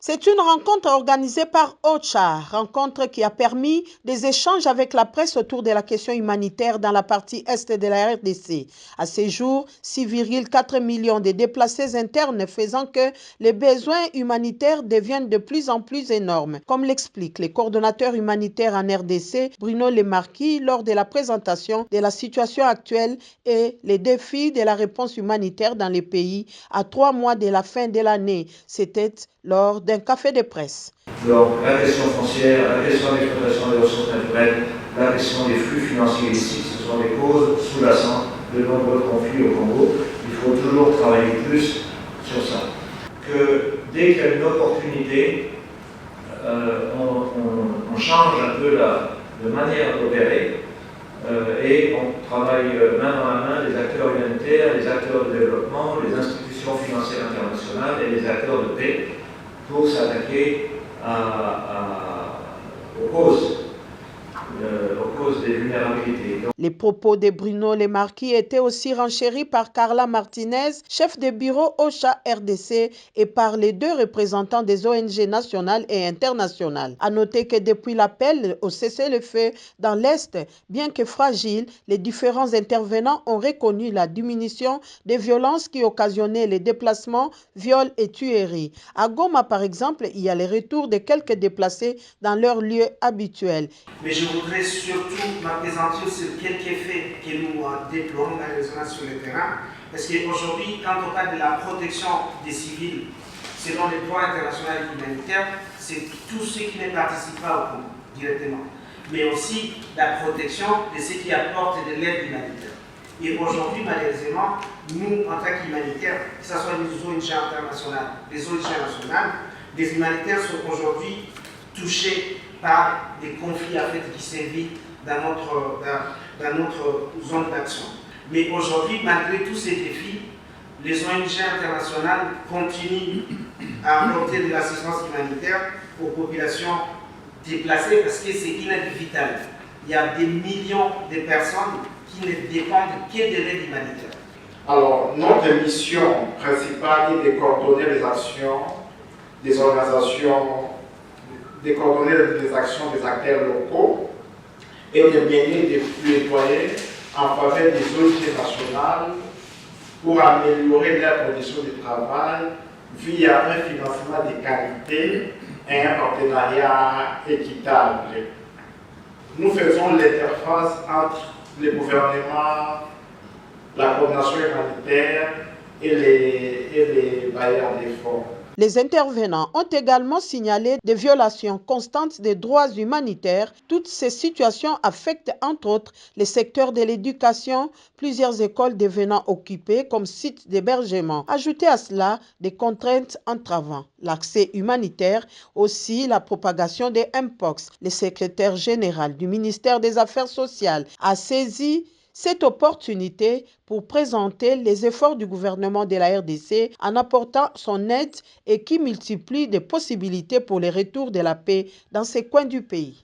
C'est une rencontre organisée par OCHA, rencontre qui a permis des échanges avec la presse autour de la question humanitaire dans la partie est de la RDC. À ce jour, 6,4 millions de déplacés internes faisant que les besoins humanitaires deviennent de plus en plus énormes, comme l'explique le coordonnateur humanitaire en RDC, Bruno Lemarquis, lors de la présentation de la situation actuelle et les défis de la réponse humanitaire dans les pays à 3 mois de la fin de l'année. C'était lors d'un café de presse. Donc la question foncière, la question de l'exploitation des ressources naturelles, la question des flux financiers illicites, ce sont des causes sous-jacentes de nombreux conflits au Congo. Il faut toujours travailler plus sur ça. Que dès qu'il y a une opportunité, on change un peu la manière d'opérer et on travaille main dans la main les acteurs humanitaires, les acteurs de développement, les institutions financières internationales et les acteurs de paix pour s'attaquer aux causes des vulnérabilités. Les propos de Bruno Lemarquis étaient aussi renchéris par Carla Martinez, chef de bureau OCHA RDC, et par les deux représentants des ONG nationales et internationales. À noter que depuis l'appel au cessez-le-feu dans l'Est, bien que fragile, les différents intervenants ont reconnu la diminution des violences qui occasionnaient les déplacements, viols et tueries. À Goma, par exemple, il y a le retour de quelques déplacés dans leur lieu habituel. Mais je voudrais surtout m'appesantir sur quelques faits que nous déplorons malheureusement sur le terrain. Parce qu'aujourd'hui, quand on parle de la protection des civils, selon le droit international et humanitaire, c'est tous ceux qui ne participent pas au Congo directement. Mais aussi la protection de ceux qui apportent de l'aide humanitaire. Et aujourd'hui, malheureusement, nous, en tant qu'humanitaires, que ce soit les ONG internationales, les ONG nationales, les humanitaires sont aujourd'hui touchés par des conflits qui sévissent dans notre zone d'action. Mais aujourd'hui, malgré tous ces défis, les ONG internationales continuent à apporter de l'assistance humanitaire aux populations déplacées parce que c'est une aide vitale. Il y a des millions de personnes qui ne dépendent que de l'aide humanitaire. Alors, notre mission principale est de coordonner les actions des organisations, de coordonner les actions des acteurs locaux et de mener des plaidoyers en faveur des ONG nationales pour améliorer leurs conditions de travail via un financement de qualité et un partenariat équitable. Nous faisons l'interface entre le gouvernement, la coordination humanitaire et les bailleurs des fonds. Les intervenants ont également signalé des violations constantes des droits humanitaires. Toutes ces situations affectent entre autres les secteurs de l'éducation, plusieurs écoles devenant occupées comme sites d'hébergement. Ajoutez à cela des contraintes entravant l'accès humanitaire, aussi la propagation des Mpox. Le secrétaire général du ministère des Affaires sociales a saisi cette opportunité pour présenter les efforts du gouvernement de la RDC en apportant son aide et qui multiplie des possibilités pour le retour de la paix dans ces coins du pays.